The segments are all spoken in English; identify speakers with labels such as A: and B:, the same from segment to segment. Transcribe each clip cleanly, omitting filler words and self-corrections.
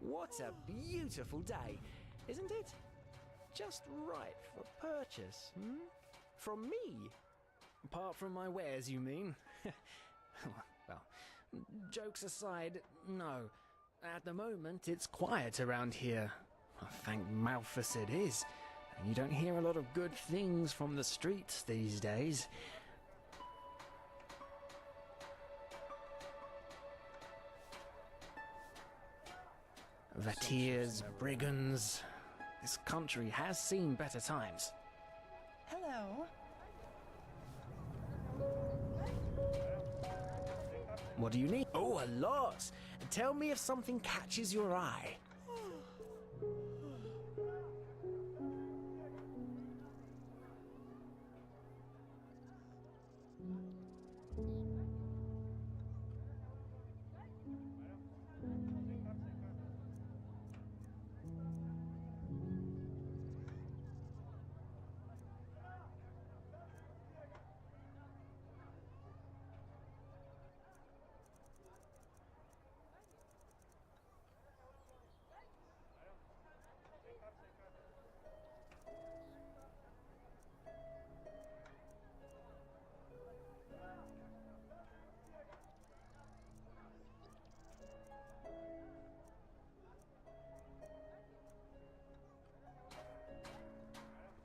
A: What a beautiful day, isn't it? Just right for purchase, hmm? From me? Apart from my wares, you mean? Well, jokes aside, no. At the moment, it's quiet around here. Thank Malthus it is. You don't hear a lot of good things from the streets these days. Vateers, brigands. This country has seen better times.
B: Hello.
A: What do you need? Oh, a lot! Tell me if something catches your eye.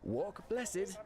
A: Walk blessed.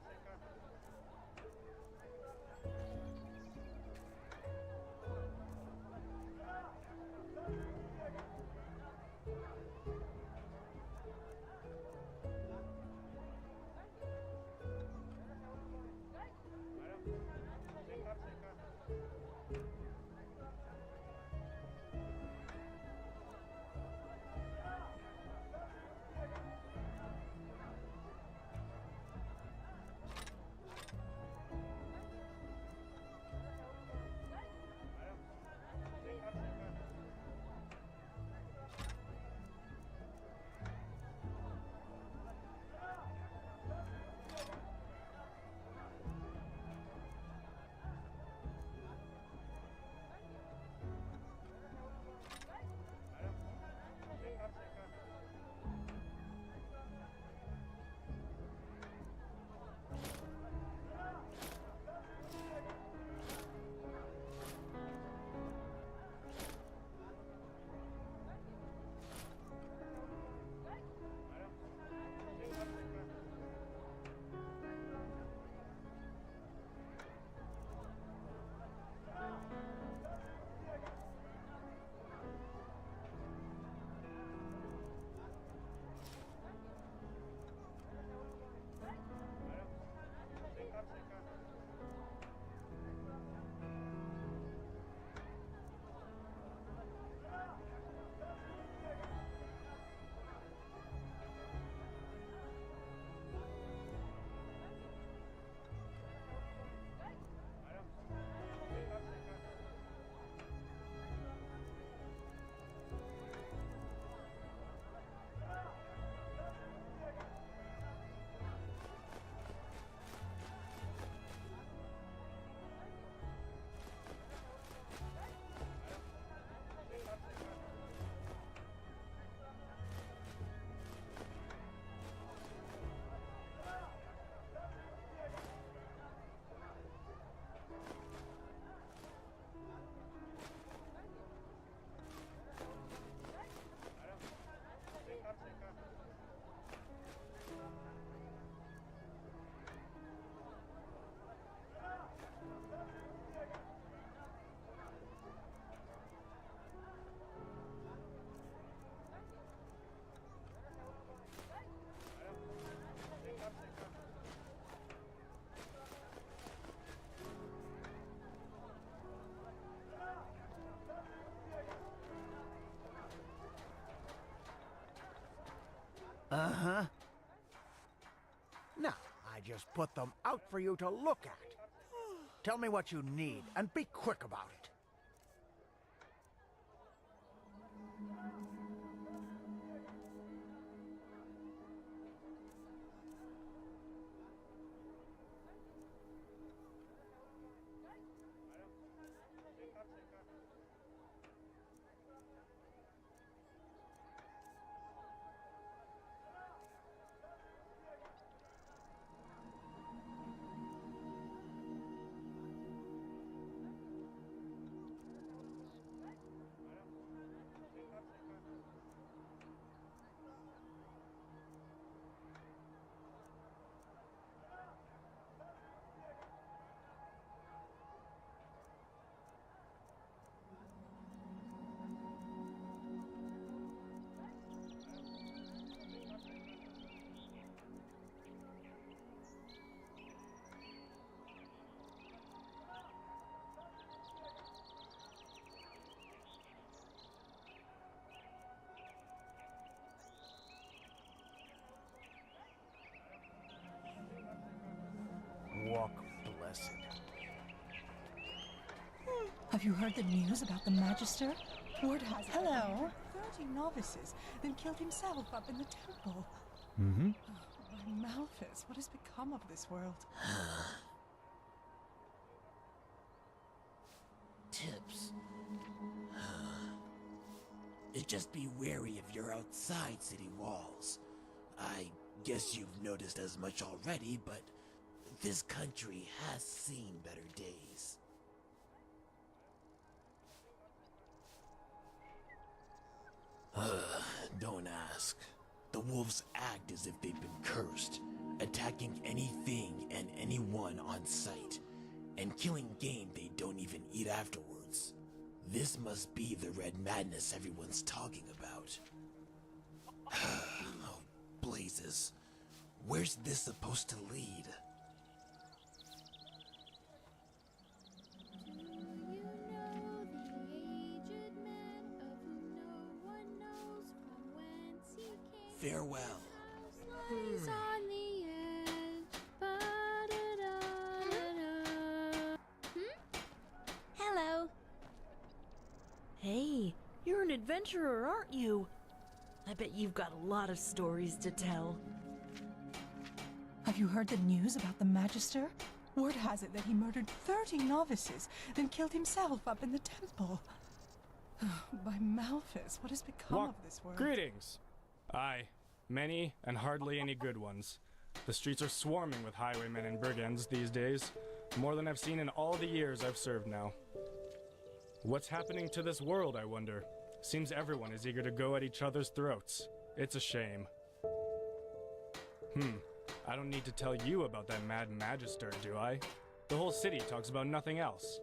C: Uh-huh. Now, I just put them out for you to look at. Tell me what you need, and be quick about it.
B: Have you heard the news about the Magister? Word has it. Hello. 30 novices, then killed himself up in the temple.
A: Mm-hmm.
B: Oh, my Malphus, what has become of this world?
D: Tips. Just be wary of your outside city walls. I guess you've noticed as much already, but this country has seen better days. Don't ask. The wolves act as if they've been cursed, attacking anything and anyone on sight, and killing game they don't even eat afterwards. This must be the red madness everyone's talking about. Oh, blazes. Where's this supposed to lead? Farewell.
E: Lies on the edge. Ba-da-da-da-da. Hello.
F: Hey, you're an adventurer, aren't you? I bet you've got a lot of stories to tell.
B: Have you heard the news about the Magister? Word has it that he murdered 30 novices, then killed himself up in the temple. Oh, by Malphus, what has become of this world?
G: Greetings! Aye, many and hardly any good ones. The streets are swarming with highwaymen and brigands these days, more than I've seen in all the years I've served now. What's happening to this world, I wonder? Seems everyone is eager to go at each other's throats. It's a shame. I don't need to tell you about that mad magister, do I? The whole city talks about nothing else.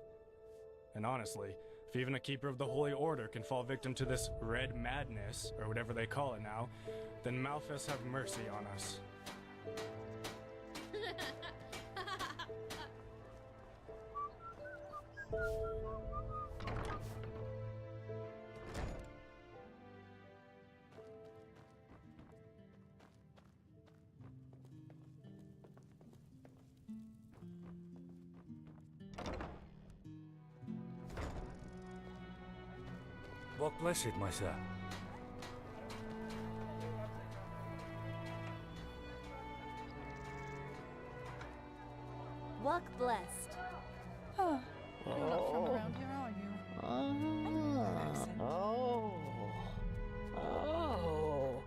G: And honestly, if even a keeper of the Holy Order can fall victim to this red madness, or whatever they call it now, then Malphus have mercy on us.
H: Walk blessed, my sir.
E: Walk blessed.
B: Oh, you're not from around here, are you? I know your accent.
I: Oh,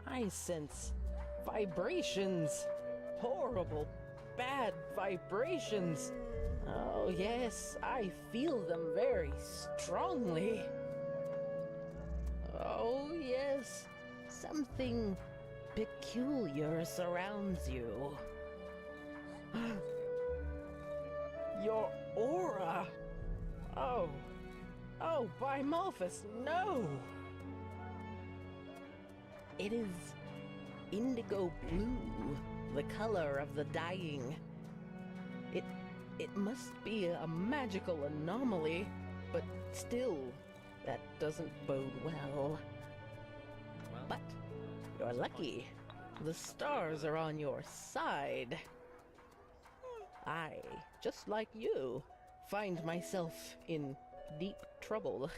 I: I sense vibrations. Horrible, bad vibrations. Oh, yes, I feel them very strongly. Oh, yes, something peculiar surrounds you. Your aura. Oh, by Malphus, no! It is indigo blue, the color of the dying. It must be a magical anomaly, but still, that doesn't bode well. But you're lucky. The stars are on your side. I, just like you, find myself in deep trouble.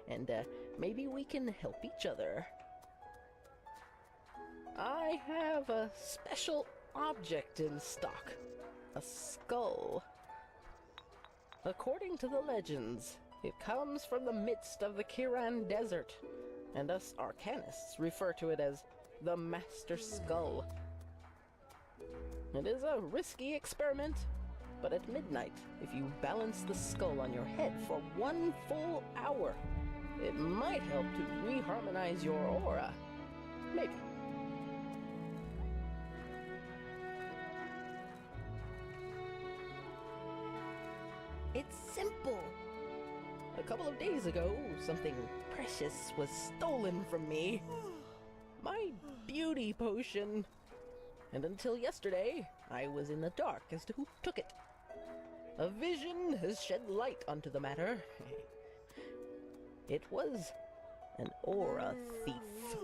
I: And maybe we can help each other. I have a special object in stock. A skull. According to the legends, it comes from the midst of the Kiran Desert, and us arcanists refer to it as the Master Skull. It is a risky experiment, but at midnight, if you balance the skull on your head for 1 full hour, it might help to reharmonize your aura. Maybe. It's simple. A couple of days ago, something precious was stolen from me. My beauty potion. And until yesterday, I was in the dark as to who took it. A vision has shed light onto the matter. It was an aura thief.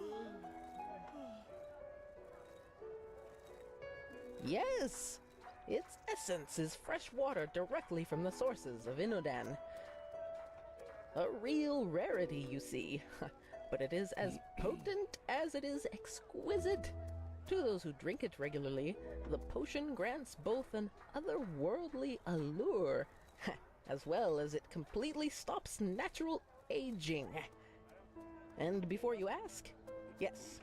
I: Yes! Its essence is fresh water directly from the sources of Inodan, A real rarity, you see. But it is as potent as it is exquisite. To those who drink it regularly, the potion grants both an otherworldly allure, as well as it completely stops natural aging. And before you ask, yes,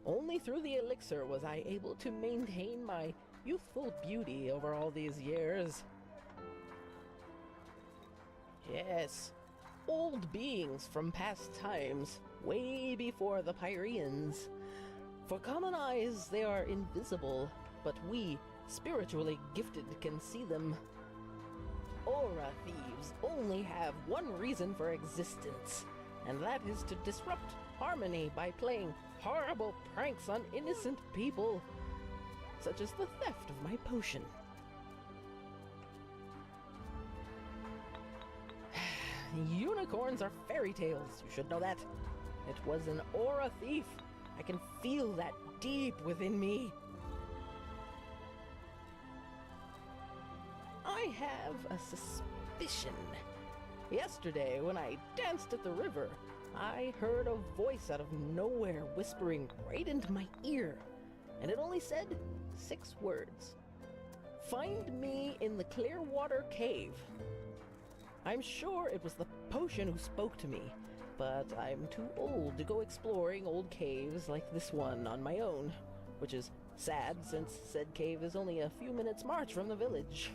I: only through the elixir was I able to maintain my youthful beauty over all these years. Yes, old beings from past times, way before the Pyreans. For common eyes, they are invisible, but we, spiritually gifted, can see them. Aura thieves only have one reason for existence, and that is to disrupt harmony by playing horrible pranks on innocent people, such as the theft of my potion. Unicorns are fairy tales, you should know that. It was an aura thief. I can feel that deep within me. I have a suspicion. Yesterday, when I danced at the river, I heard a voice out of nowhere whispering right into my ear, and it only said 6 words. Find me in the Clearwater Cave. I'm sure it was the potion who spoke to me, but I'm too old to go exploring old caves like this one on my own, which is sad since said cave is only a few minutes' march from the village.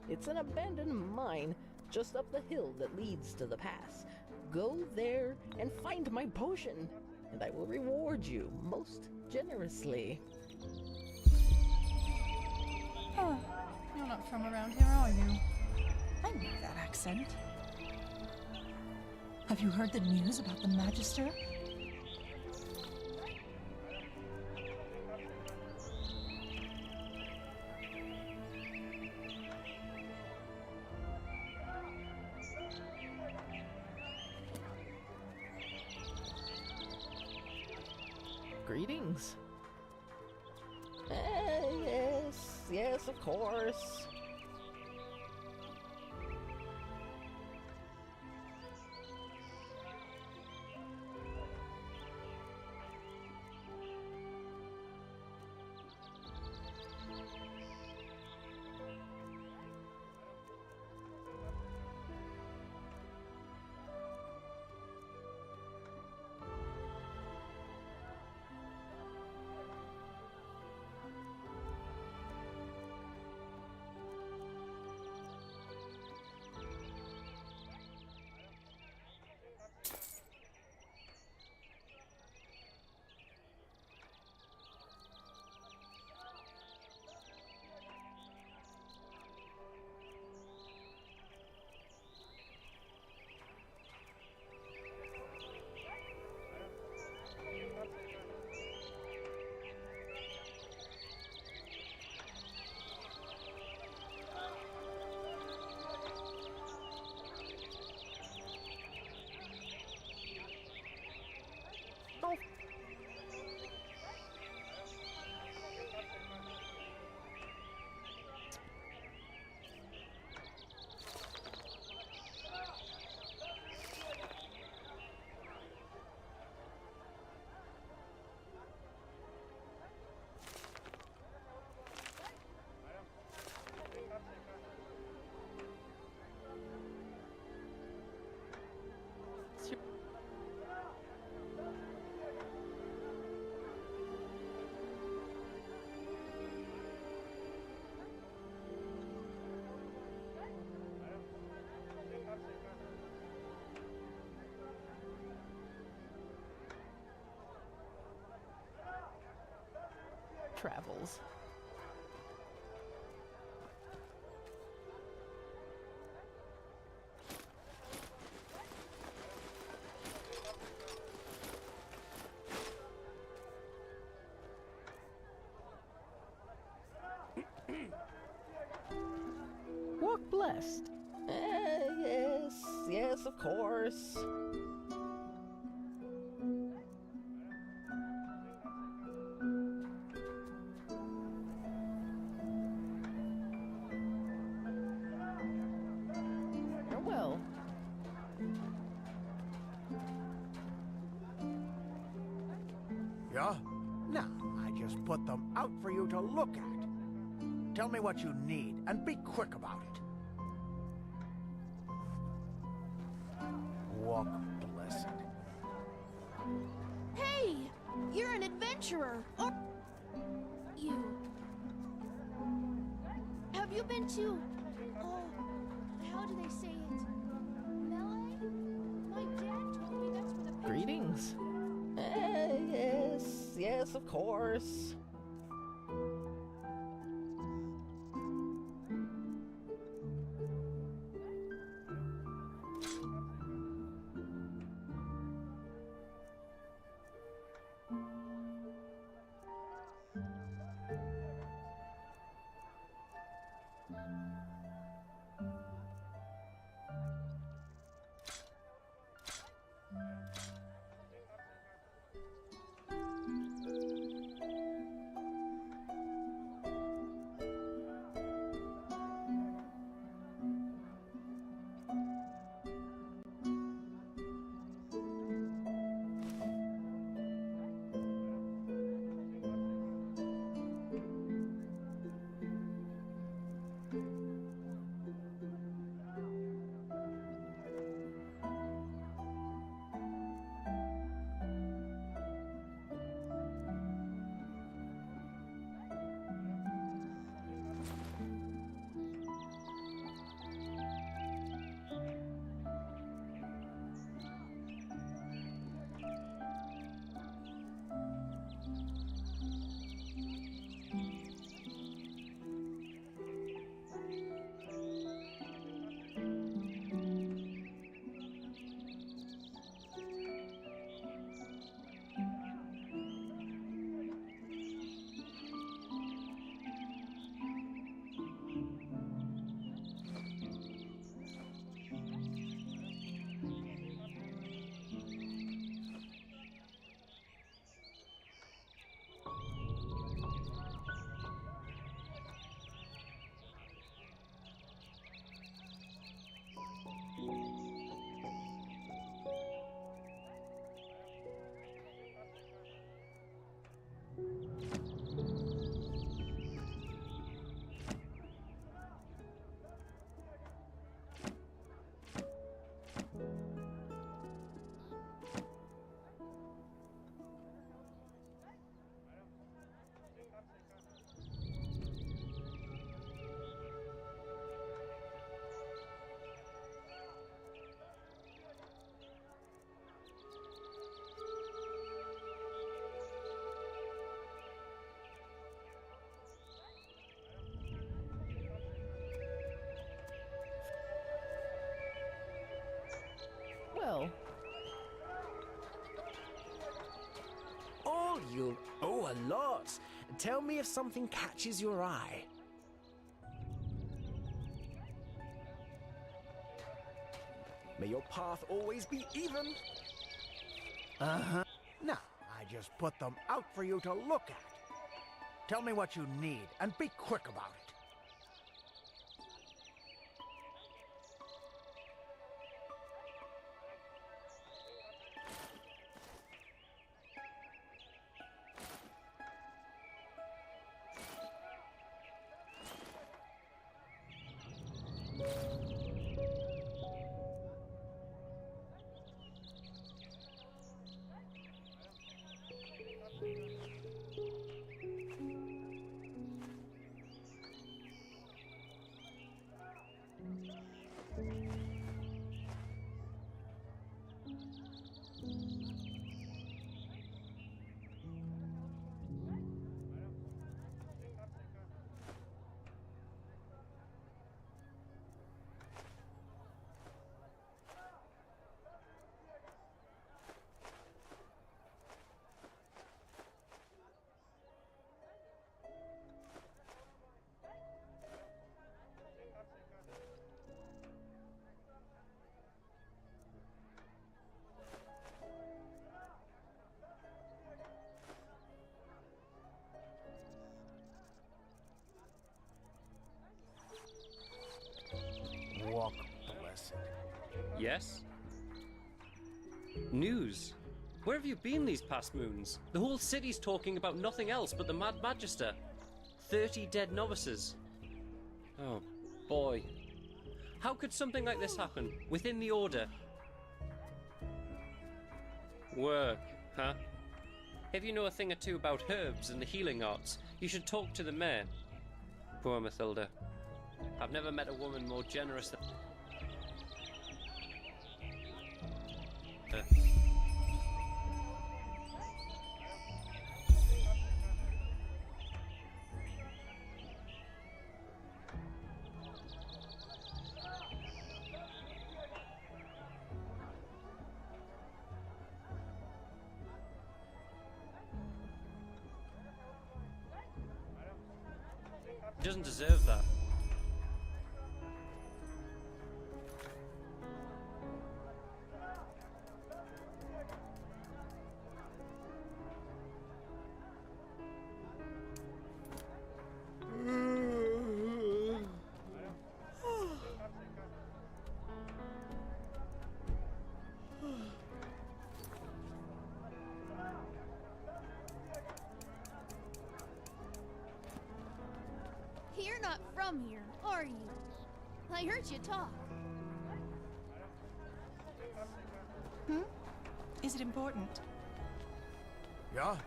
I: It's an abandoned mine just up the hill that leads to the pass. Go there and find my potion, and I will reward you most generously.
B: Oh, you're not from around here, are you? I know that accent. Have you heard the news about the Magister?
I: Greetings. Yes, of course. Travels. Walk blessed. Yes, of course. Well,
C: Yeah? Now, I just put them out for you to look at. Tell me what you need, and be quick about it. Walk blessed.
E: Hey! You're an adventurer! Or you? Have you been to... Oh, how do they say it? Melee? My dad told me that's where the...
I: Greetings. Yes, of course. Well,
A: All you... Oh, a lot. Tell me if something catches your eye. May your path always be even.
C: Uh-huh. Now, I just put them out for you to look at. Tell me what you need, and be quick about it.
J: Yes? News. Where have you been these past moons? The whole city's talking about nothing else but the Mad Magister. 30 dead novices. Oh, boy. How could something like this happen? Within the Order? Work, huh? If you know a thing or two about herbs and the healing arts, you should talk to the mayor. Poor Mathilda. I've never met a woman more generous than... He doesn't deserve that.
E: You're not from here, are you? I heard you talk.
B: Hmm? Is it important?
C: Yeah?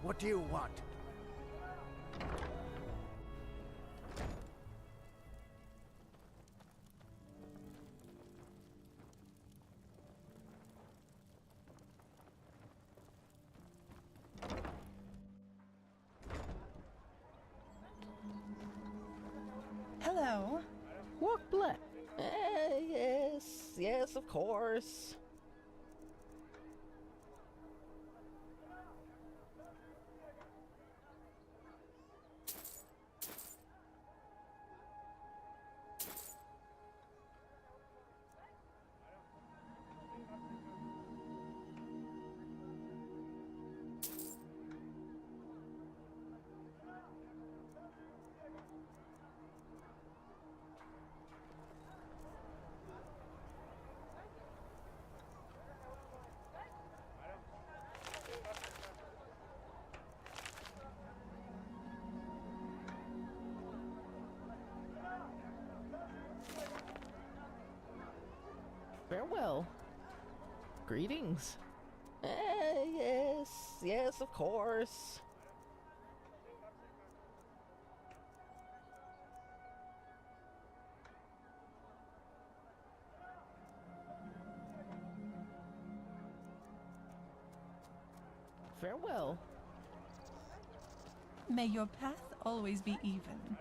C: What do you want?
B: Hello.
I: What yes, of course. Farewell. Greetings. Yes, of course. Farewell.
B: May your path always be even.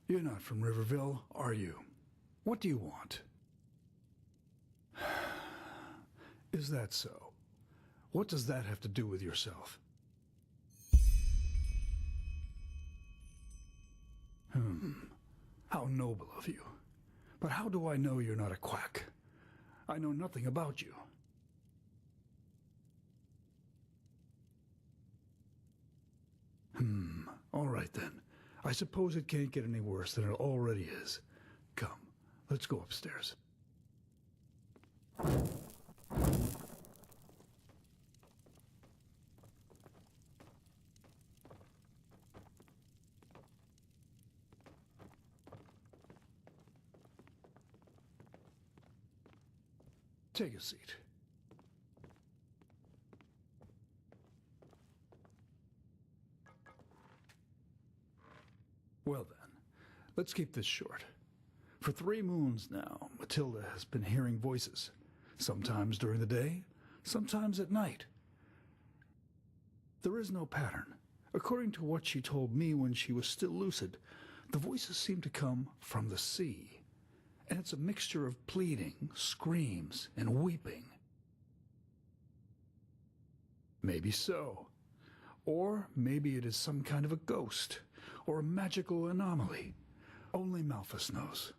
K: You're not from Riverville, are you? What do you want? Is that so? What does that have to do with yourself? How noble of you. But how do I know you're not a quack? I know nothing about you. All right then. I suppose it can't get any worse than it already is. Come, let's go upstairs. Take a seat. Well then, let's keep this short. For 3 moons now, Matilda has been hearing voices. Sometimes during the day, sometimes at night. There is no pattern. According to what she told me when she was still lucid, the voices seem to come from the sea, and it's a mixture of pleading, screams, and weeping. Maybe so. Or maybe it is some kind of a ghost, or a magical anomaly. Only Malphus knows.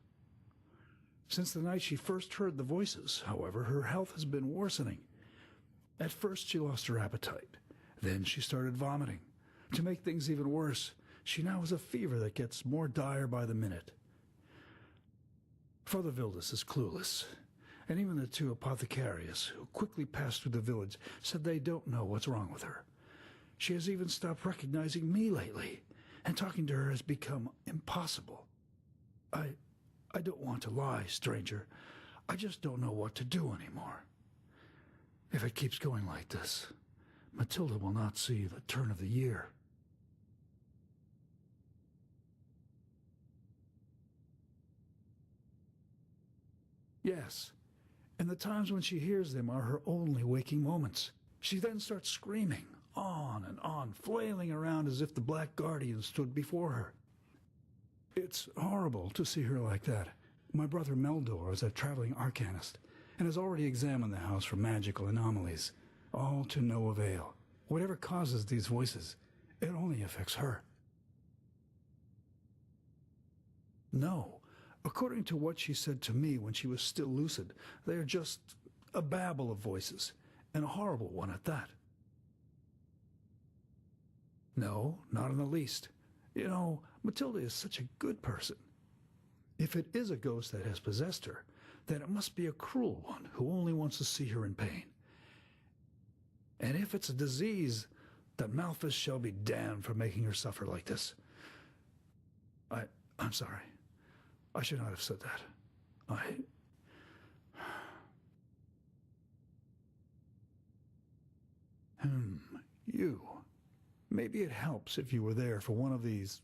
K: Since the night she first heard the voices, however, her health has been worsening. At first she lost her appetite. Then she started vomiting. To make things even worse, she now has a fever that gets more dire by the minute. Father Vildus is clueless, and even the two apothecarius who quickly passed through the village said they don't know what's wrong with her. She has even stopped recognizing me lately, and talking to her has become impossible. I don't want to lie, stranger. I just don't know what to do anymore. If it keeps going like this, Matilda will not see the turn of the year. Yes, and the times when she hears them are her only waking moments. She then starts screaming, on, flailing around as if the Black Guardian stood before her. It's horrible to see her like that. My brother Meldor is a traveling arcanist, and has already examined the house for magical anomalies, all to no avail. Whatever causes these voices, it only affects her. No, according to what she said to me when she was still lucid, they are just a babble of voices, and a horrible one at that. No, not in the least. You know, Matilda is such a good person. If it is a ghost that has possessed her, then it must be a cruel one who only wants to see her in pain. And if it's a disease, that Malphus shall be damned for making her suffer like this. I'm sorry. I should not have said that. You. Maybe it helps if you were there for one of these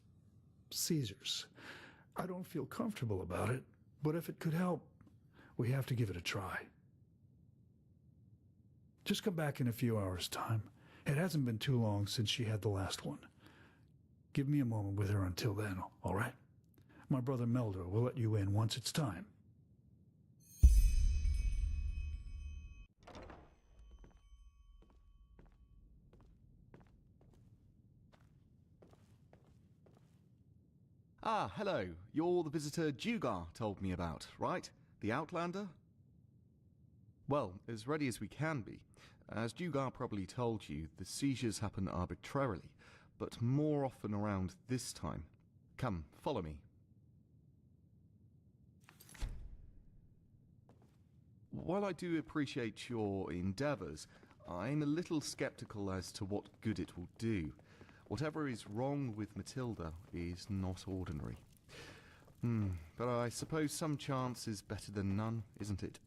K: seizures. I don't feel comfortable about it, but if it could help, we have to give it a try. Just come back in a few hours' time. It hasn't been too long since she had the last one. Give me a moment with her until then, all right? My brother Meldor will let you in once it's time.
L: Ah, hello. You're the visitor Dugar told me about, right? The Outlander? Well, as ready as we can be. As Dugar probably told you, the seizures happen arbitrarily, but more often around this time. Come, follow me. While I do appreciate your endeavours, I'm a little sceptical as to what good it will do. Whatever is wrong with Matilda is not ordinary. But I suppose some chance is better than none, isn't it?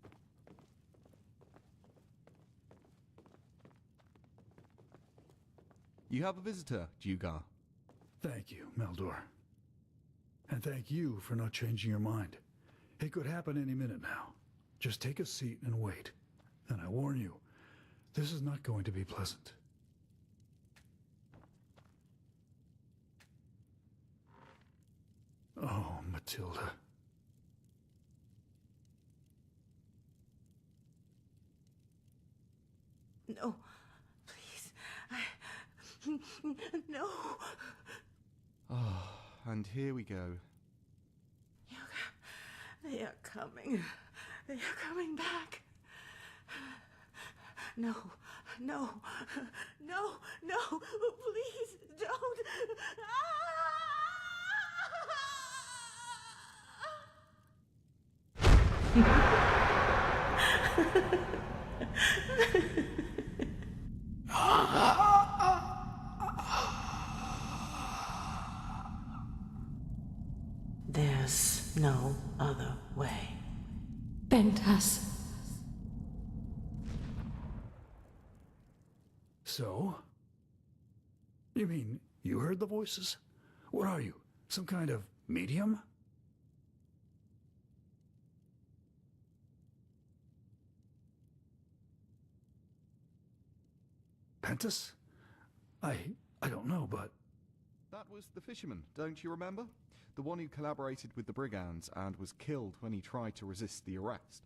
L: You have a visitor, Dugar.
K: Thank you, Meldor. And thank you for not changing your mind. It could happen any minute now. Just take a seat and wait. And I warn you, this is not going to be pleasant. Oh, Matilda.
F: No, please. No.
L: Oh, and here we go.
F: They are coming. They are coming back. No, no, no, no, please don't. There's no other way.
B: Bentas.
K: So? You mean you heard the voices? What are you, some kind of medium? Pentus? I don't know, but...
L: That was the fisherman, don't you remember? The one who collaborated with the brigands and was killed when he tried to resist the arrest.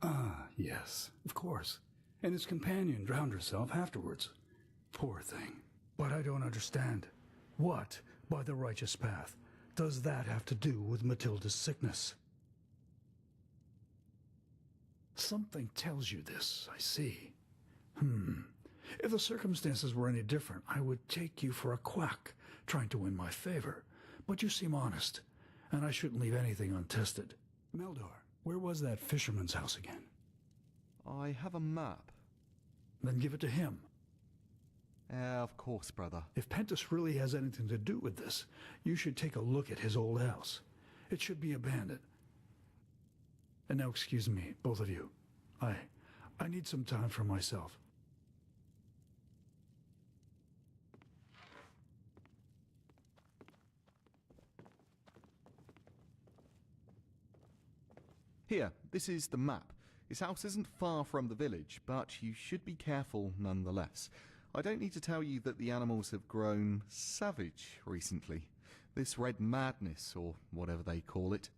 K: Ah, yes, of course. And his companion drowned herself afterwards. Poor thing. But I don't understand. What, by the righteous path, does that have to do with Matilda's sickness? Something tells you this, I see. If the circumstances were any different, I would take you for a quack, trying to win my favor. But you seem honest, and I shouldn't leave anything untested. Meldor, where was that fisherman's house again?
L: I have a map.
K: Then give it to him.
L: Of course, brother.
K: If Pentus really has anything to do with this, you should take a look at his old house. It should be abandoned. And now excuse me, both of you. I need some time for myself.
L: Here, this is the map. His house isn't far from the village, but you should be careful nonetheless. I don't need to tell you that the animals have grown savage recently. This red madness, or whatever they call it.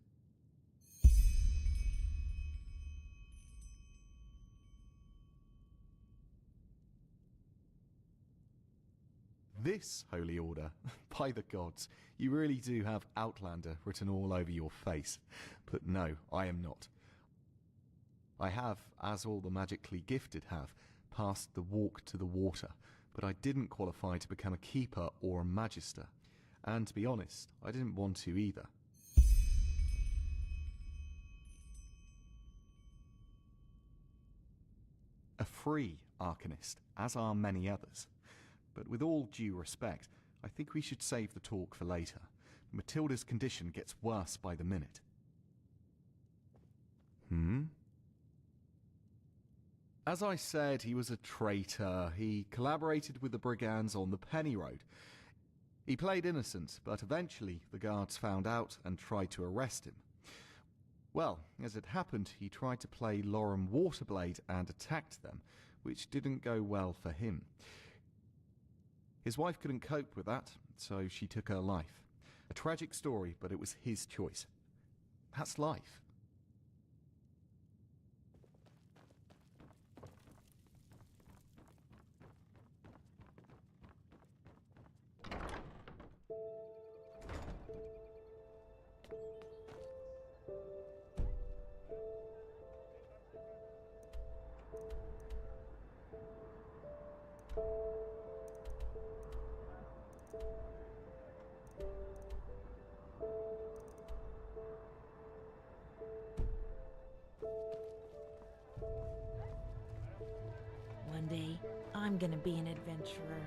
L: This holy order, by the gods, you really do have Outlander written all over your face. But no, I am not. I have, as all the magically gifted have, passed the walk to the water, but I didn't qualify to become a keeper or a magister. And to be honest, I didn't want to either. A free arcanist, as are many others. But with all due respect, I think we should save the talk for later. Matilda's condition gets worse by the minute. As I said, he was a traitor. He collaborated with the brigands on the Penny Road. He played innocent, but eventually the guards found out and tried to arrest him. Well, as it happened, he tried to play Lorem Waterblade and attacked them, which didn't go well for him. His wife couldn't cope with that, so she took her life. A tragic story, but it was his choice. That's life.
F: One day, I'm gonna be an adventurer,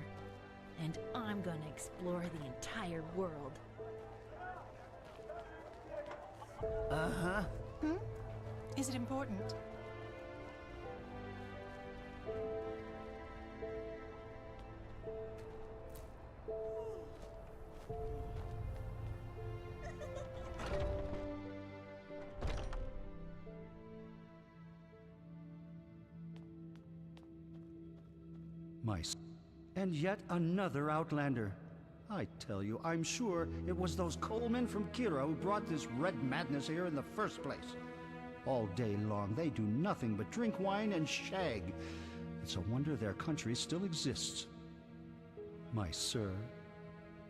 F: and I'm gonna explore the entire world.
B: Is it important?
M: And yet another Outlander. I tell you, I'm sure it was those Colemen from Kira who brought this red madness here in the first place. All day long, they do nothing but drink wine and shag. It's a wonder their country still exists. My sir,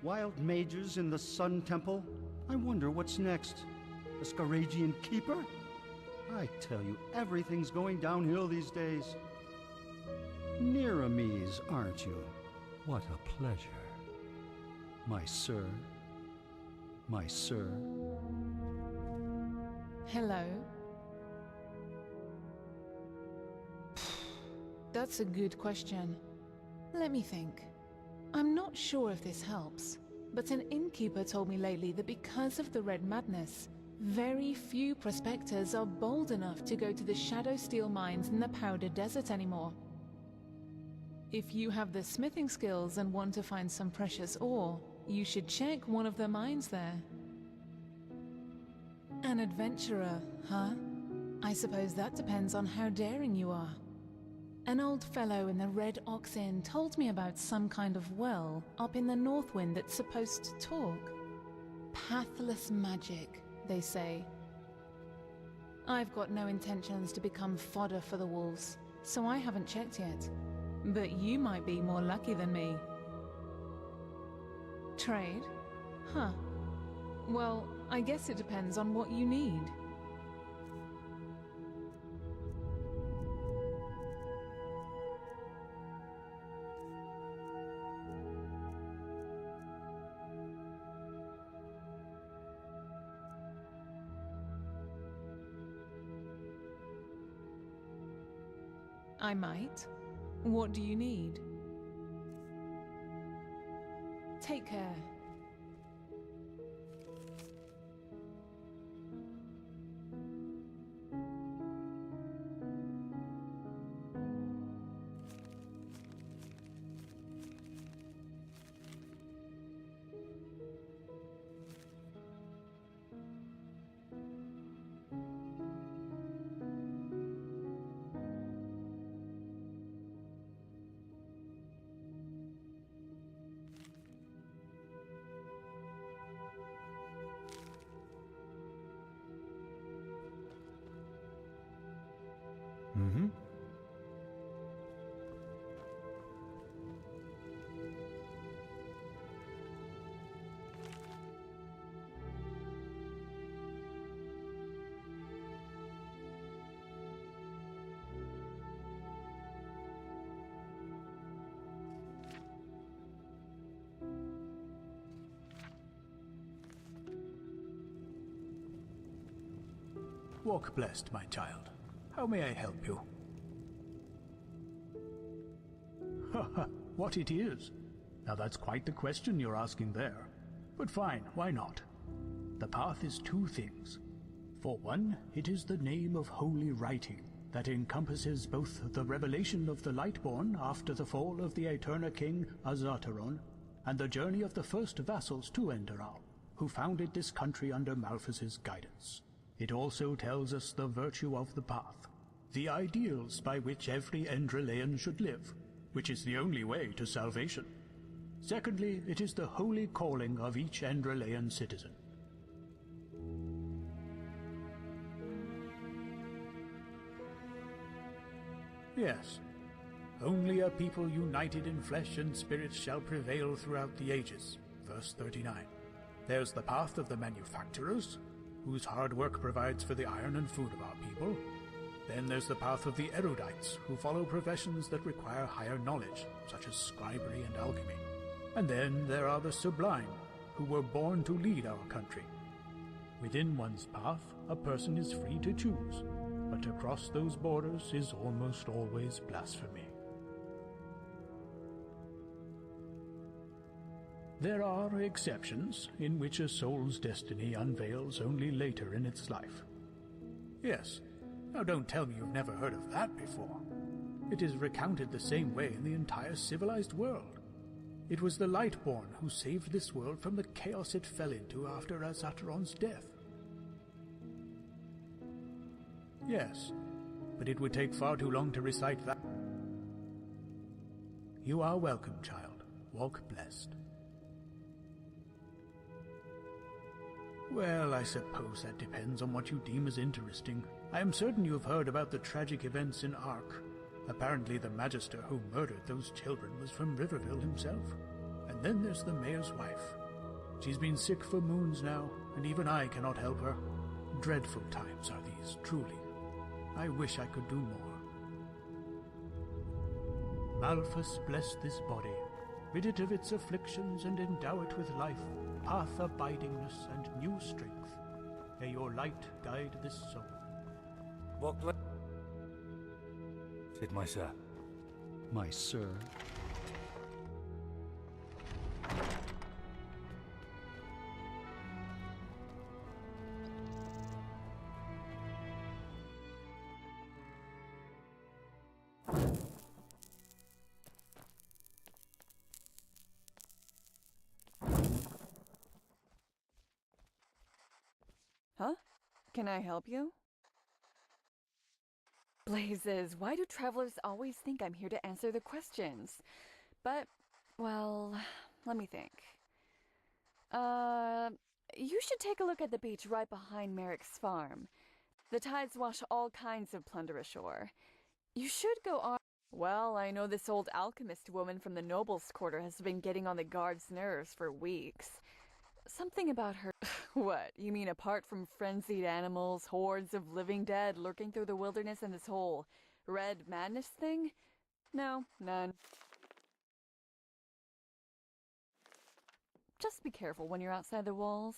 M: wild mages in the Sun Temple? I wonder what's next. A Scaragian keeper? I tell you, everything's going downhill these days. Nearames, aren't you? What a pleasure. My sir. My sir.
N: Hello. That's a good question. Let me think. I'm not sure if this helps, but an innkeeper told me lately that because of the Red Madness, very few prospectors are bold enough to go to the Shadow Steel mines in the Powder Desert anymore. If you have the smithing skills and want to find some precious ore, you should check one of the mines there. An adventurer, huh? I suppose that depends on how daring you are. An old fellow in the Red Ox Inn told me about some kind of well up in the Northwind that's supposed to talk. Pathless magic, they say. I've got no intentions to become fodder for the wolves, so I haven't checked yet. But you might be more lucky than me. Trade? Huh. Well, I guess it depends on what you need. I might. What do you need? Take care.
K: Mm-hmm.
O: Walk blessed, my child. How may I help you? What it is? Now that's quite the question you're asking there. But fine, why not? The path is two things. For one, it is the name of holy writing that encompasses both the revelation of the Lightborn after the fall of the Eterna King Azataron, and the journey of the first vassals to Enderal, who founded this country under Malphas's guidance. It also tells us the virtue of the path, the ideals by which every Endralean should live, which is the only way to salvation. Secondly, it is the holy calling of each Endralean citizen. Yes, only a people united in flesh and spirit shall prevail throughout the ages. Verse 39. There's the path of the manufacturers, whose hard work provides for the iron and food of our people. Then there's the path of the erudites, who follow professions that require higher knowledge, such as scribery and alchemy. And then there are the sublime, who were born to lead our country. Within one's path, a person is free to choose, but to cross those borders is almost always blasphemy. There are exceptions in which a soul's destiny unveils only later in its life. Yes. Now don't tell me you've never heard of that before. It is recounted the same way in the entire civilized world. It was the Lightborn who saved this world from the chaos it fell into after Azataron's death. Yes, but it would take far too long to recite that. You are welcome, child. Walk blessed. Well, I suppose that depends on what you deem as interesting. I am certain you have heard about the tragic events in Ark. Apparently the Magister who murdered those children was from Riverville himself. And then there's the mayor's wife. She's been sick for moons now, and even I cannot help her. Dreadful times are these, truly. I wish I could do more. Malphas bless this body, rid it of its afflictions and endow it with life, path abidingness and new strength. May your light guide this soul.
H: Walk blessed. Sit, my sir.
M: My sir.
P: Huh? Can I help you? Blazes, why do travelers always think I'm here to answer their questions? But, well, let me think. You should take a look at the beach right behind Merrick's farm. The tides wash all kinds of plunder ashore. You should go on. Well, I know this old alchemist woman from the Nobles' Quarter has been getting on the guard's nerves for weeks. Something about her. What, you mean apart from frenzied animals, hordes of living dead lurking through the wilderness and this whole red madness thing? No, none. Just be careful when you're outside the walls.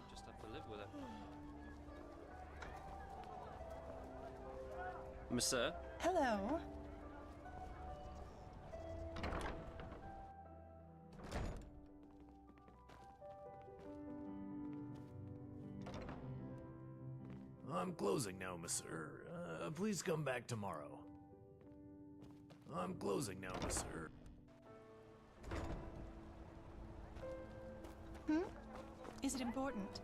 J: Just have to live with it. Monsieur?
B: Hello.
Q: I'm closing now, monsieur. Please come back tomorrow. I'm closing now, monsieur.
B: Is it important?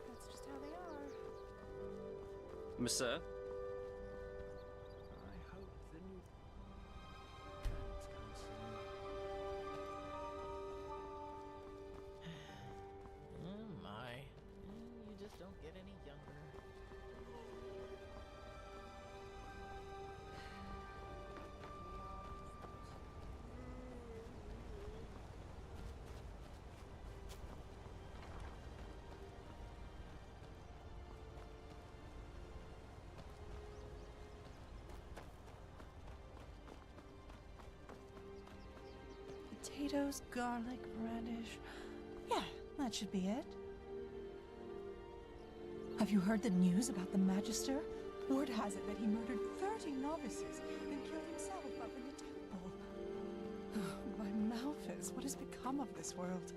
E: That's just how they are.
J: Monsieur?
A: I hope the new
D: Oh my. You just don't get any younger.
B: Potatoes, garlic, radish. Yeah, that should be it. Have you heard the news about the Magister? Word has it that he murdered 30 novices, then killed himself up in the temple. By Malphas, what has become of this world?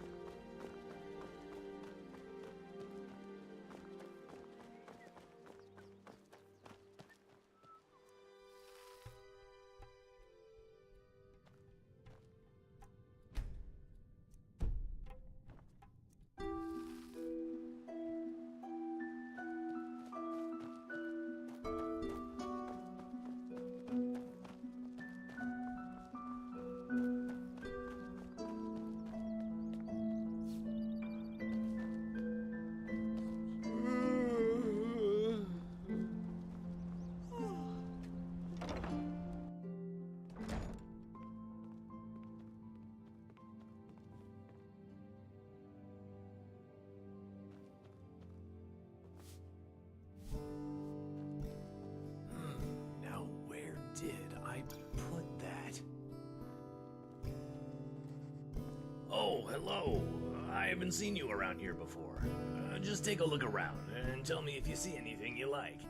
Q: Now where did I put that? Oh, hello. I haven't seen you around here before. Just take a look around and tell me if you see anything you like.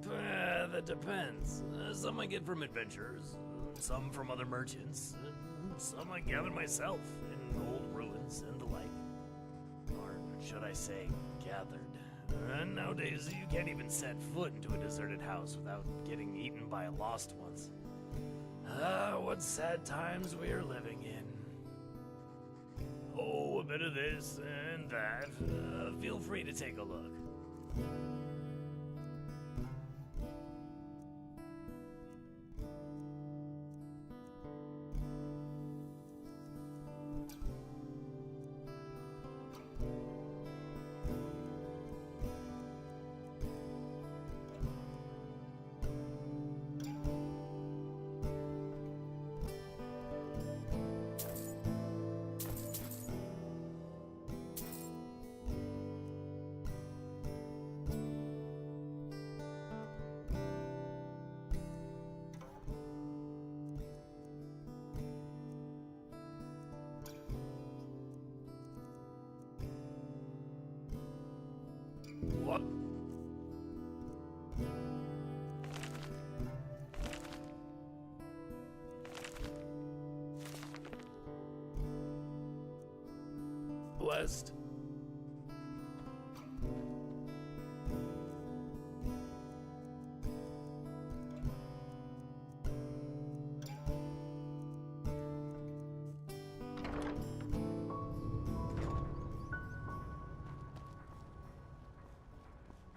Q: That depends. Some I get from adventurers, some from other merchants, and some I gather myself in old ruins and the like. Or should I say, gathered. Nowadays, you can't even set foot into a deserted house without getting eaten by lost ones. What sad times we are living in. bit of this and that. Feel free to take a look. What? Blessed.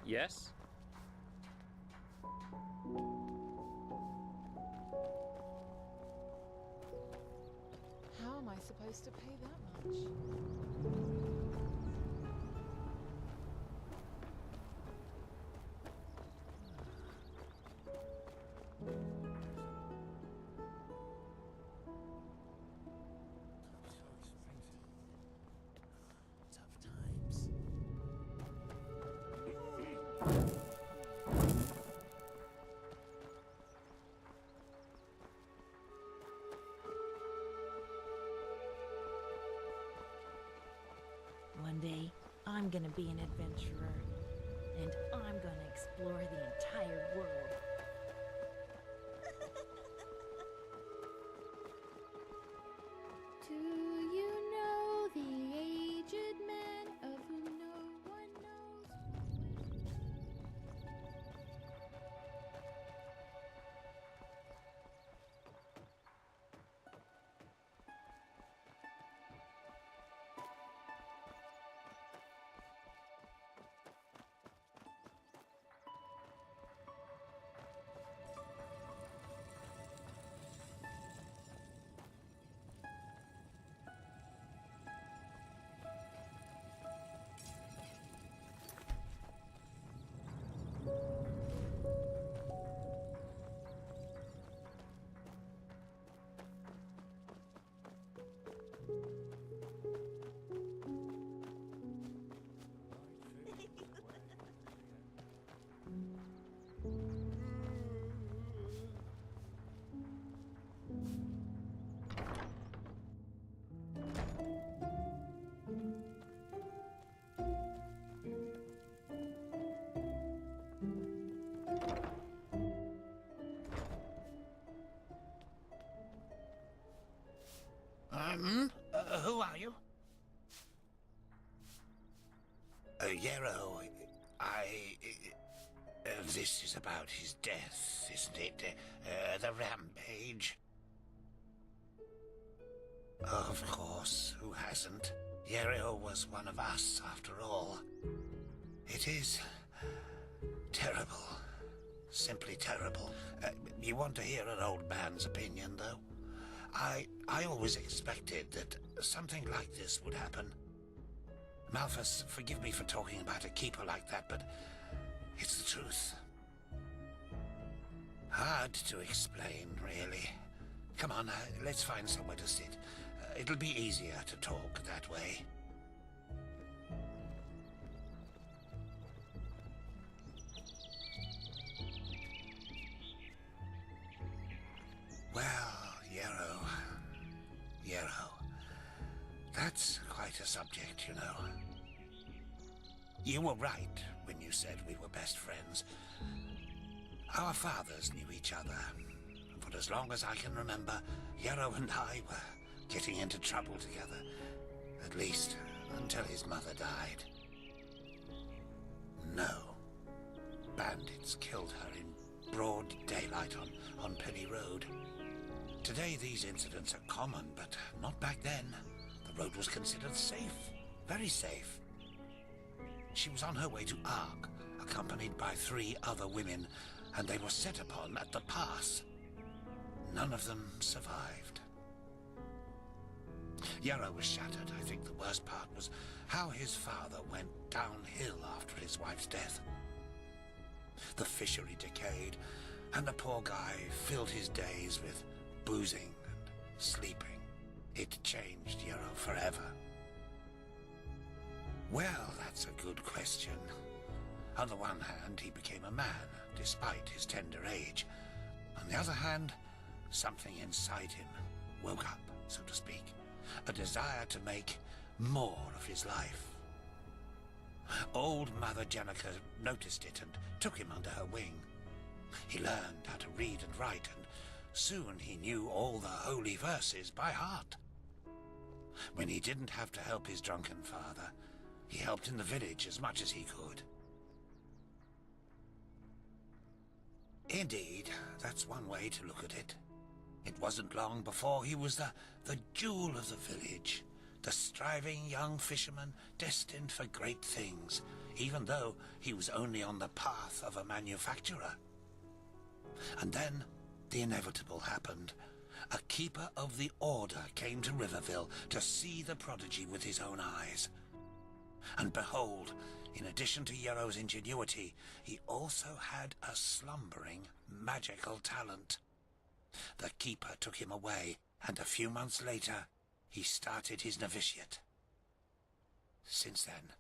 J: Yes?
N: How am I supposed to pay that much?
F: One day, I'm gonna be an adventurer, and I'm gonna explore the entire world.
E: Do you know the aged man of whom no one knows?
C: Who are you?
R: Yarrow, this is about his death, isn't it? The rampage. Of course, who hasn't? Yarrow was one of us, after all. It is terrible. Simply terrible. You want to hear an old man's opinion, though? I always expected that something like this would happen. Malthus, forgive me for talking about a keeper like that, but it's the truth. Hard to explain, really. Come on, let's find somewhere to sit. It'll be easier to talk that way. Well, Yarrow, that's quite a subject, you know. You were right when you said we were best friends. Our fathers knew each other. For as long as I can remember, Yarrow and I were getting into trouble together. At least, until his mother died. No. Bandits killed her in broad daylight on Penny Road. Today these incidents are common, but not back then. The road was considered safe, very safe. She was on her way to Ark, accompanied by 3 other women, and they were set upon at the pass. None of them survived. Yarrow was shattered. I think the worst part was how his father went downhill after his wife's death. The fishery decayed, and the poor guy filled his days with boozing and sleeping. It changed Yarrow forever. Well, that's a good question. On the one hand, he became a man, despite his tender age. On the other hand, something inside him woke up, so to speak. A desire to make more of his life. Old Mother Jenica noticed it and took him under her wing. He learned how to read and write, and soon he knew all the holy verses by heart. When he didn't have to help his drunken father, he helped in the village as much as he could. Indeed, that's one way to look at it. It wasn't long before he was the jewel of the village, the striving young fisherman destined for great things, even though he was only on the path of a manufacturer. And then the inevitable happened. A keeper of the Order came to Riverville to see the prodigy with his own eyes. And behold, in addition to Yarrow's ingenuity, he also had a slumbering magical talent. The keeper took him away, and a few months later, he started his novitiate. Since then,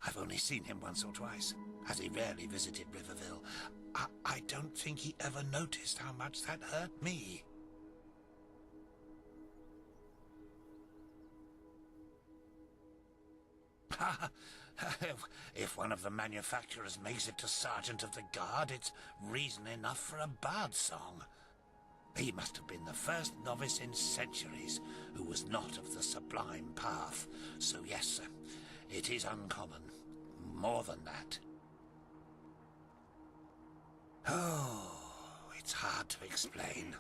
R: I've only seen him once or twice, as he rarely visited Riverville. I don't think he ever noticed how much that hurt me. If one of the manufacturers makes it to Sergeant of the Guard, it's reason enough for a bard song. He must have been the first novice in centuries who was not of the sublime path. So yes, it is uncommon. More than that. Oh, it's hard to explain.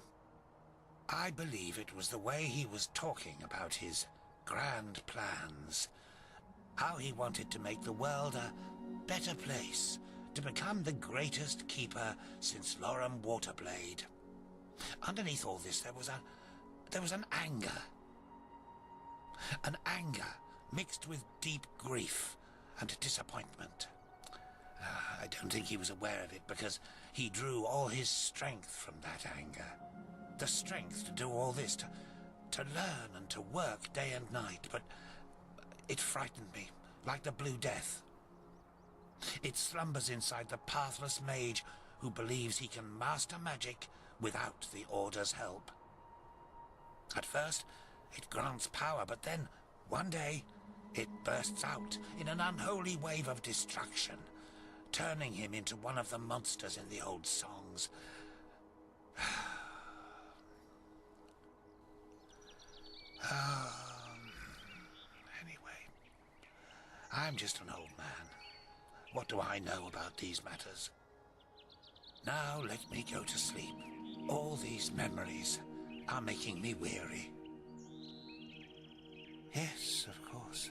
R: I believe it was the way he was talking about his grand plans. How he wanted to make the world a better place, to become the greatest keeper since Loram Waterblade. Underneath all this, there was an anger. An anger mixed with deep grief and disappointment. I don't think he was aware of it because he drew all his strength from that anger. The strength to do all this, to learn and to work day and night, but it frightened me, like the Blue Death. It slumbers inside the pathless mage who believes he can master magic without the Order's help. At first, it grants power, but then, one day, it bursts out in an unholy wave of destruction, turning him into one of the monsters in the old songs. Anyway, I'm just an old man. What do I know about these matters? Now let me go to sleep. All these memories are making me weary. Yes, of course.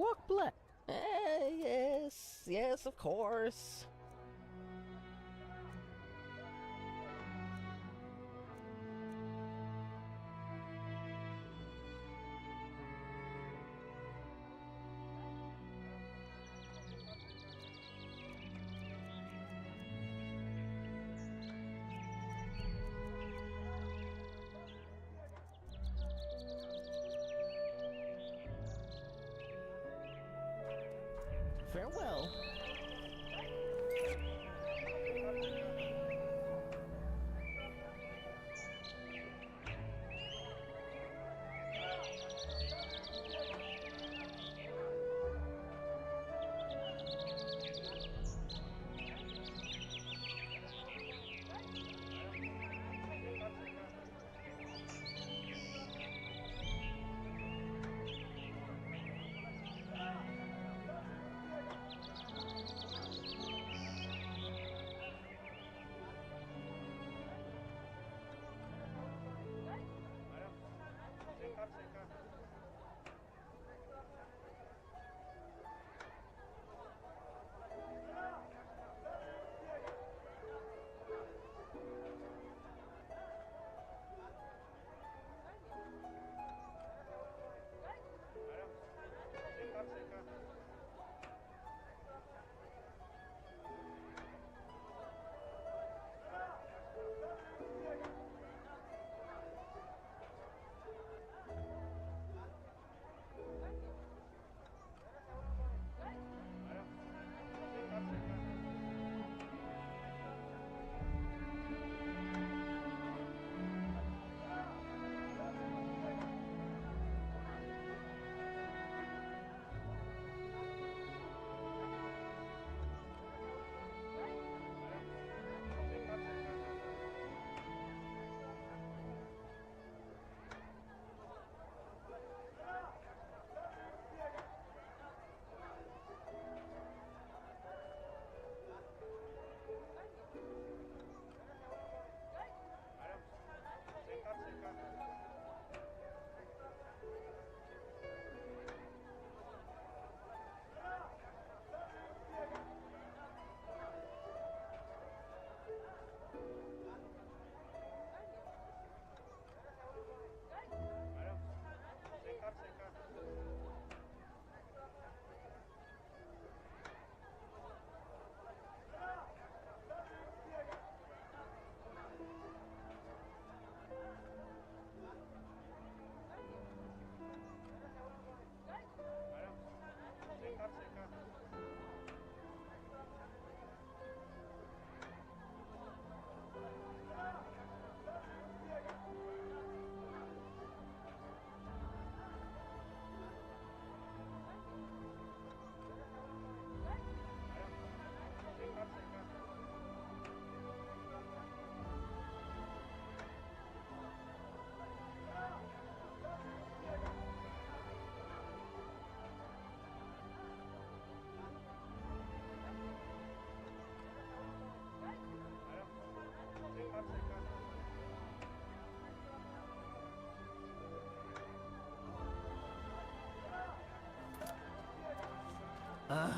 I: Walk black. Yes, yes, of course. Farewell.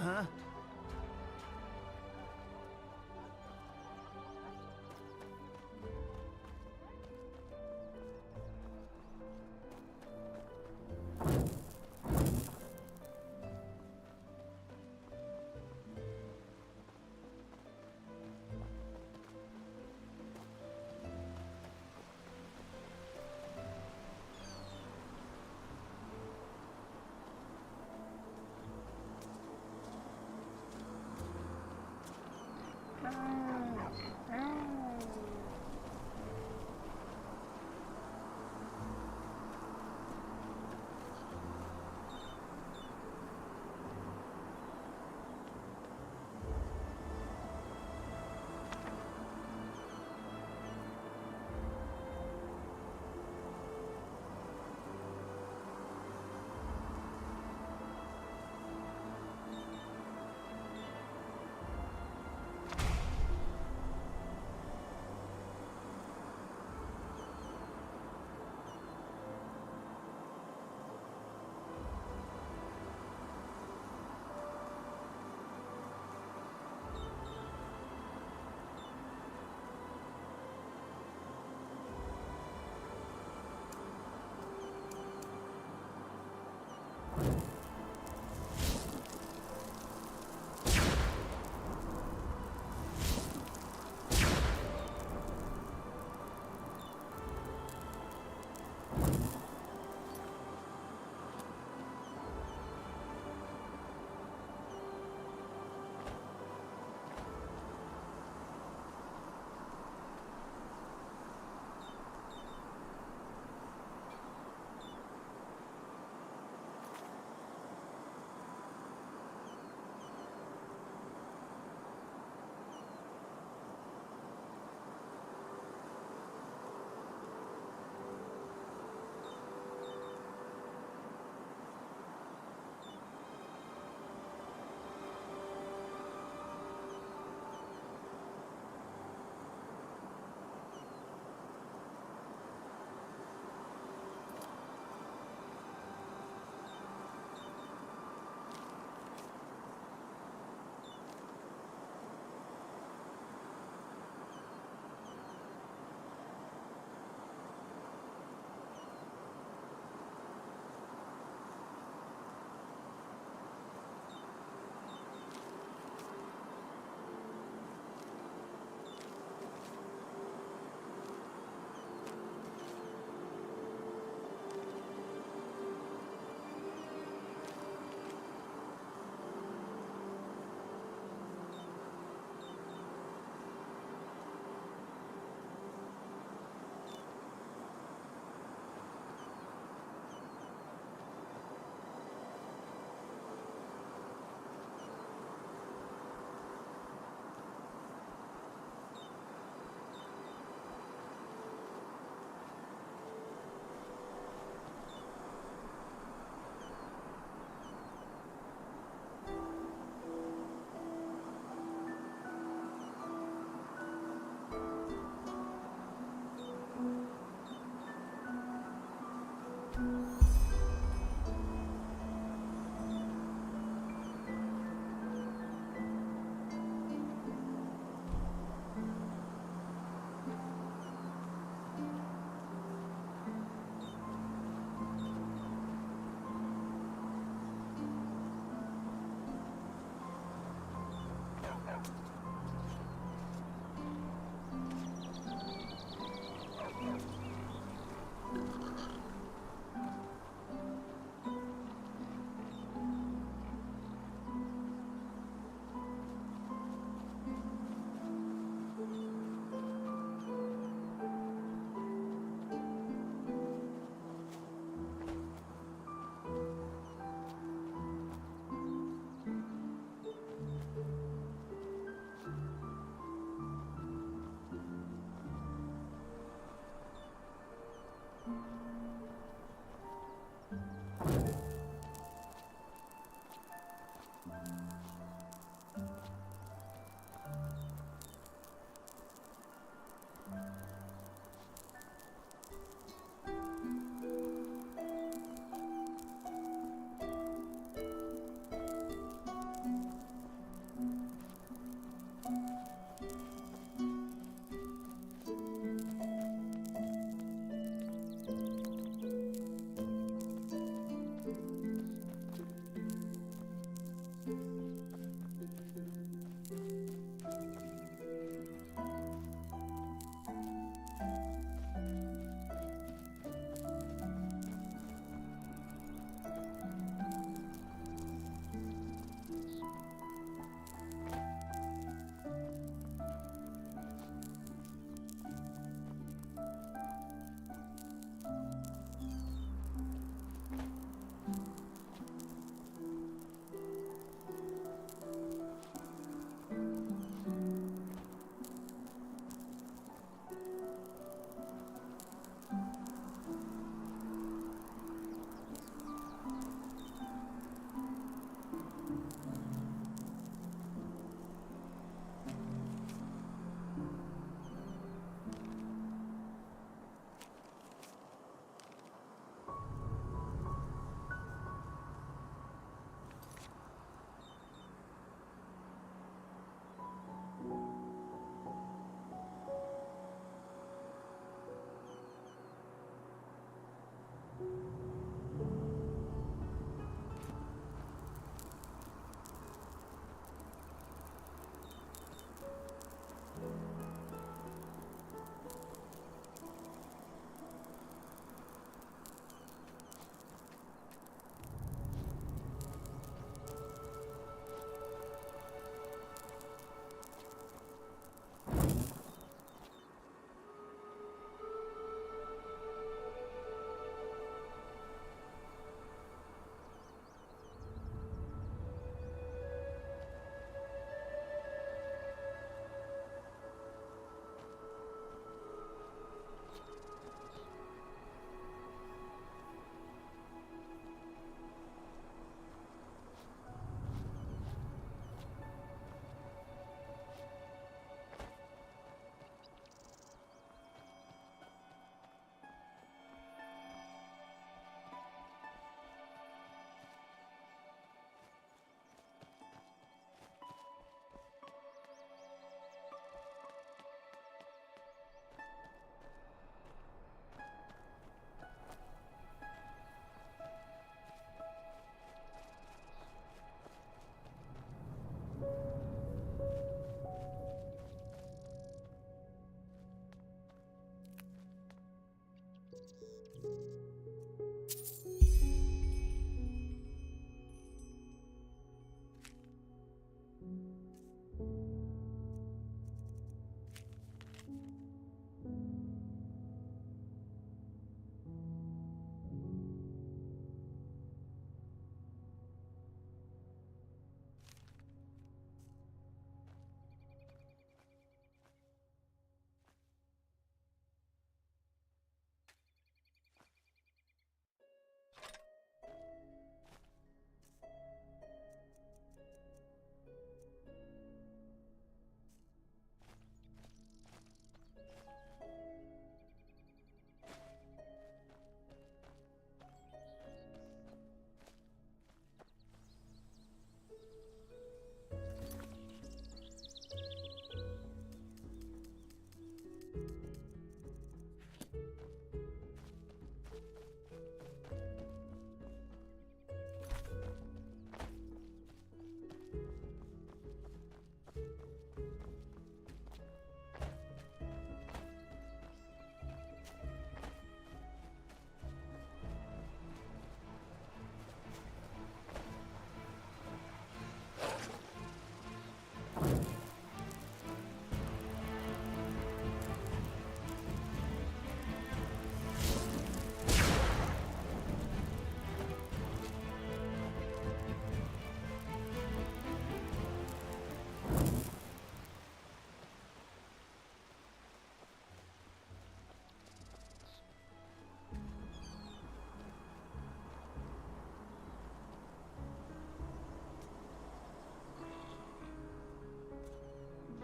C: Uh-huh.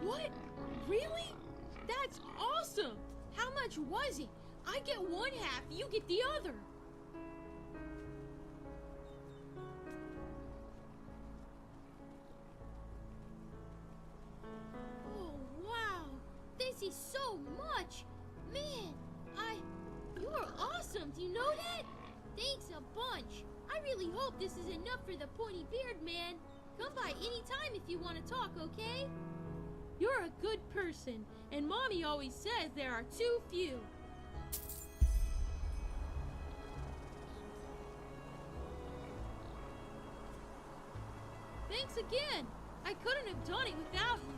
E: What? Really? That's awesome! How much was it? I get one half, you get the other. Oh, wow! This is so much! Man, you're awesome, do you know that? Thanks a bunch. I really hope this is enough for the pointy beard man. Come by anytime if you want to talk, okay? You're a good person, and Mommy always says there are too few. Thanks again. I couldn't have done it without you.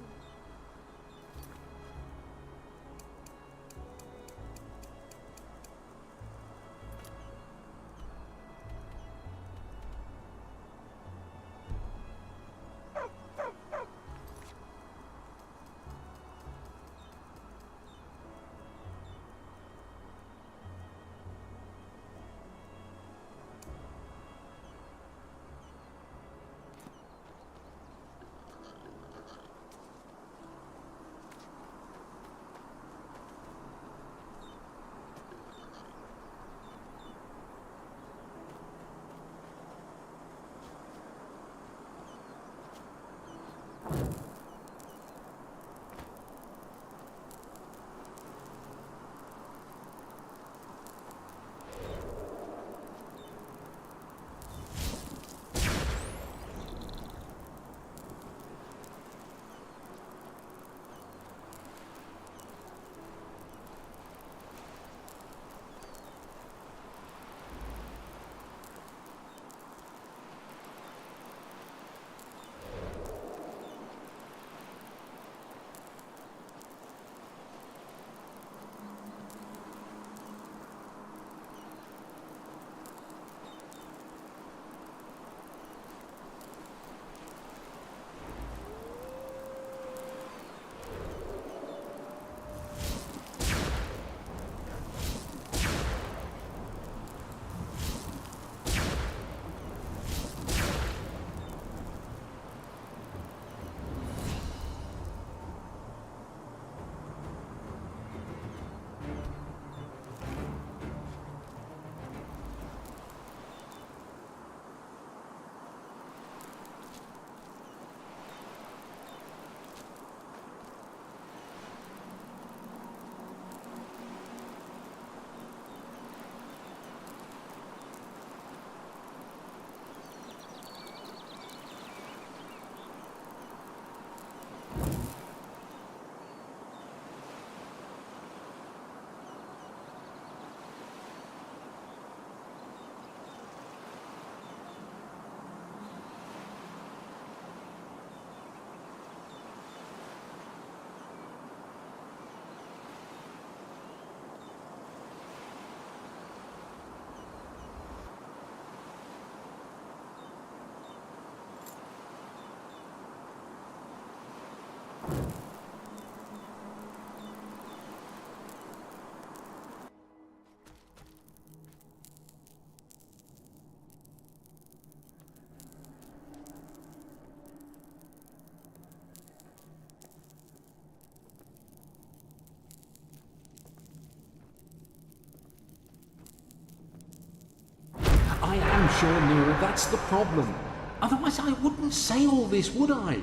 S: sure, Nero, that's the problem. Otherwise I wouldn't say all this, would I?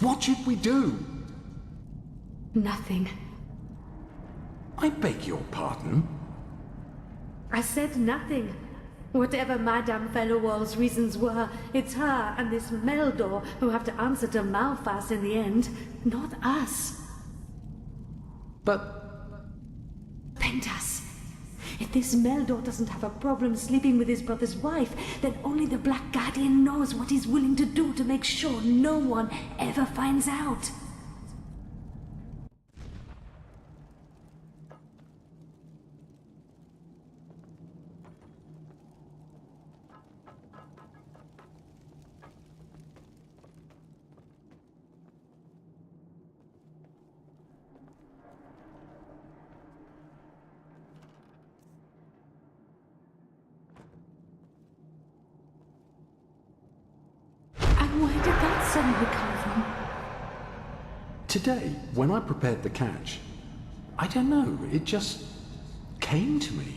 S: What should we do?
T: Nothing.
S: I beg your pardon?
T: I said nothing. Whatever Madame Fellowall's reasons were, it's her and this Meldor who have to answer to Malphas in the end, not us.
S: But...
T: Pentas, if this Meldor doesn't have a problem sleeping with his brother's wife, then only the Black Guardian knows what he's willing to do to make sure no one ever finds out. Where did that suddenly come from?
S: Today, when I prepared the catch, I don't know, it just came to me.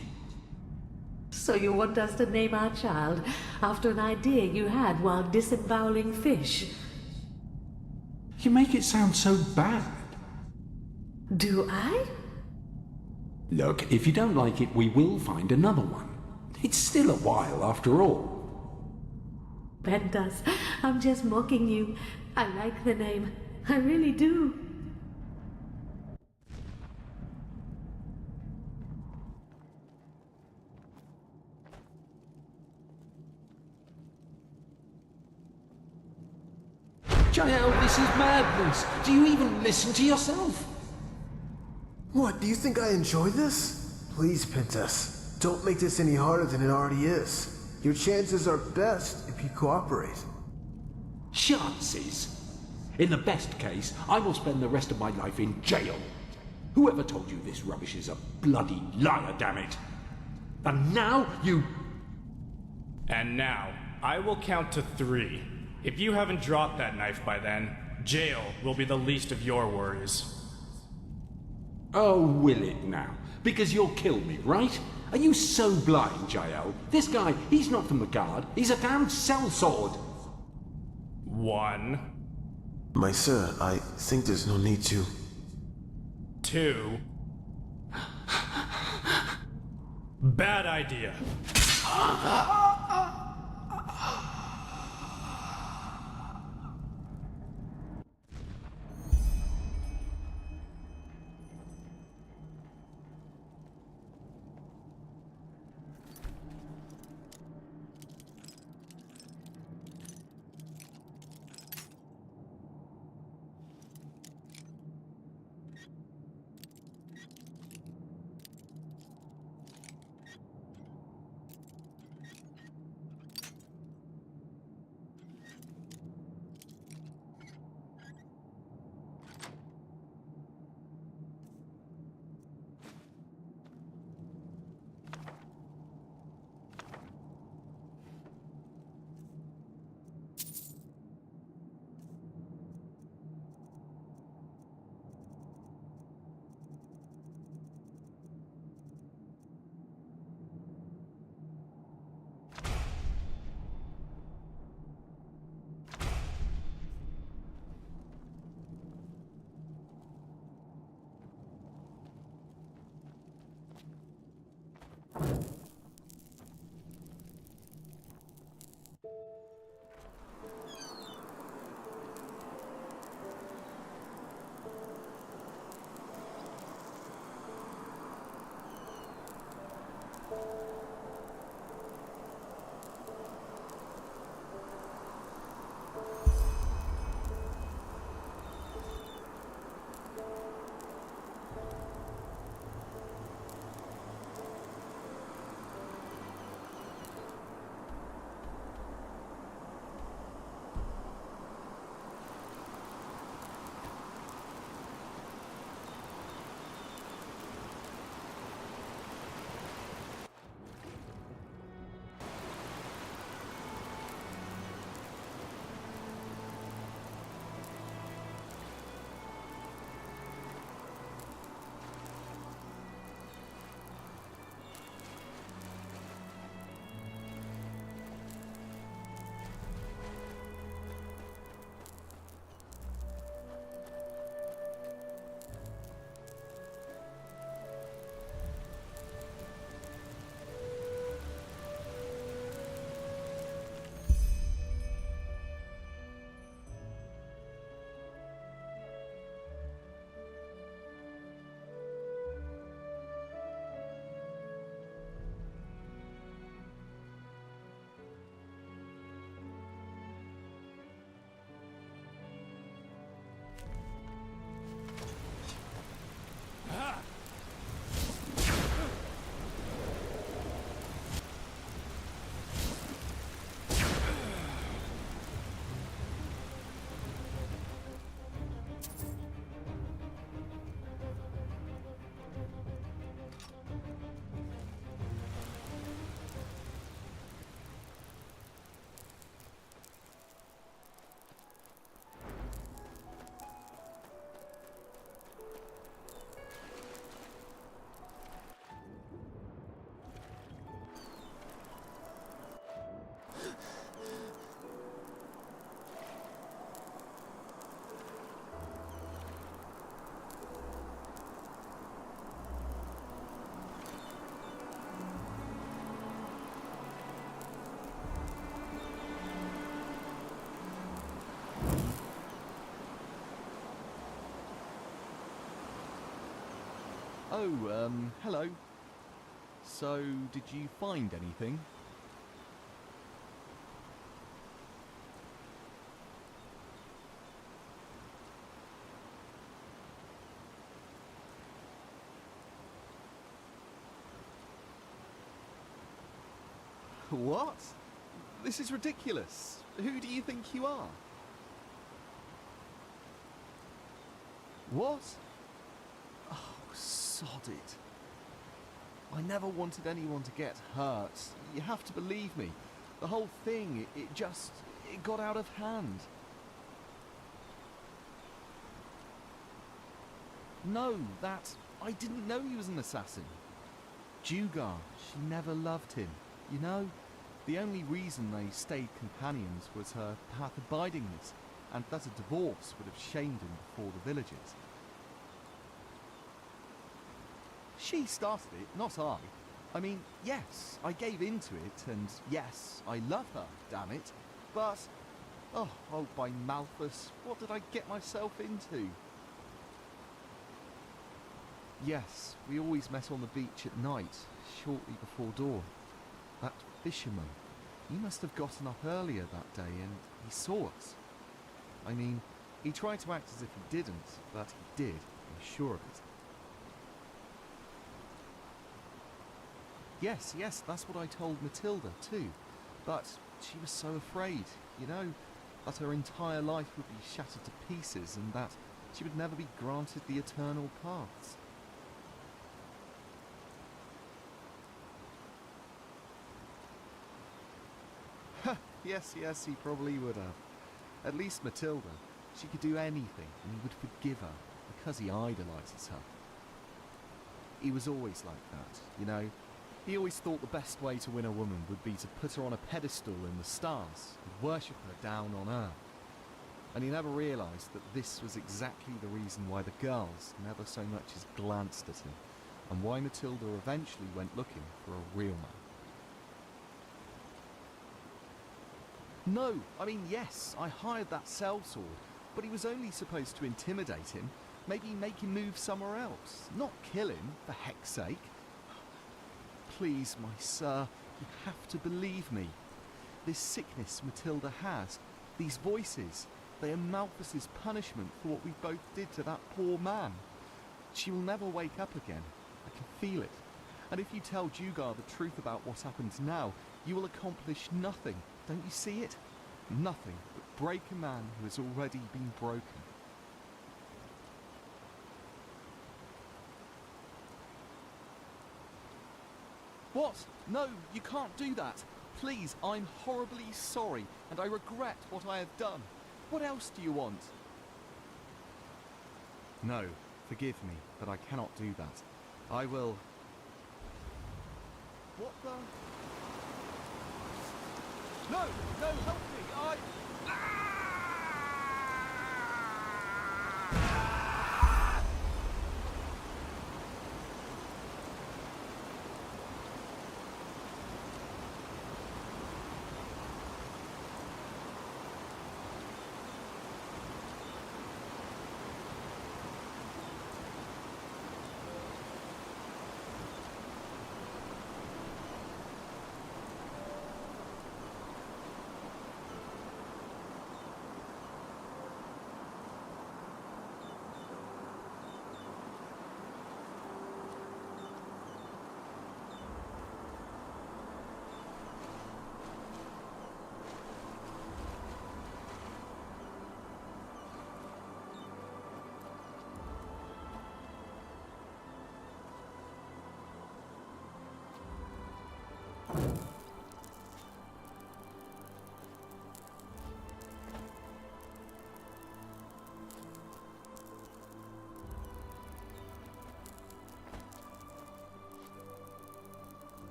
T: So you want us to name our child after an idea you had while disemboweling fish?
S: You make it sound so bad.
T: Do I?
S: Look, if you don't like it, we will find another one. It's still a while after all.
T: Pentas, I'm just mocking you. I like the name. I really do.
S: Jael, this is madness. Do you even listen to yourself?
U: What, do you think I enjoy this? Please, Pentas, don't make this any harder than it already is. Your chances are best if you cooperate.
S: Chances? In the best case, I will spend the rest of my life in jail. Whoever told you this rubbish is a bloody liar, damn it. And now you...
G: And now, I will count to 3. If you haven't dropped that knife by then, jail will be the least of your worries.
S: Oh, will it now? Because you'll kill me, right? Are you so blind, Jael? This guy, he's not from the guard. He's a damn sellsword.
G: 1.
U: My sir, I think there's no need to.
G: 2. Bad idea.
L: Oh, hello. So, did you find anything? What? This is ridiculous. Who do you think you are? What? Oh, sod it. I never wanted anyone to get hurt. You have to believe me. The whole thing, it got out of hand. No, I didn't know he was an assassin. Jugar, she never loved him. You know, the only reason they stayed companions was her path abidingness, and that a divorce would have shamed him before the villagers. She started it, not I. I mean, yes, I gave into it, and yes, I love her, damn it. But, oh, by Malthus, what did I get myself into? Yes, we always met on the beach at night, shortly before dawn. That fisherman, he must have gotten up earlier that day and he saw us. I mean, he tried to act as if he didn't, but he did, I'm sure of it. Yes, that's what I told Matilda too. But she was so afraid, you know, that her entire life would be shattered to pieces and that she would never be granted the eternal paths. Yes, he probably would have. At least Matilda, she could do anything and he would forgive her because he idolises her. He was always like that, you know. He always thought the best way to win a woman would be to put her on a pedestal in the stars and worship her down on earth. And he never realised that this was exactly the reason why the girls never so much as glanced at him, and why Matilda eventually went looking for a real man. No, I mean, yes, I hired that sellsword, but he was only supposed to intimidate him, maybe make him move somewhere else, not kill him, for heck's sake. Please, my sir, you have to believe me. This sickness Matilda has, these voices, they are Malthus's punishment for what we both did to that poor man. She will never wake up again. I can feel it. And if you tell Jugar the truth about what happens now, you will accomplish nothing. Don't you see it? Nothing but break a man who has already been broken. What? No, you can't do that. Please, I'm horribly sorry, and I regret what I have done. What else do you want? No, forgive me, but I cannot do that. I will... What the... No, help me, I...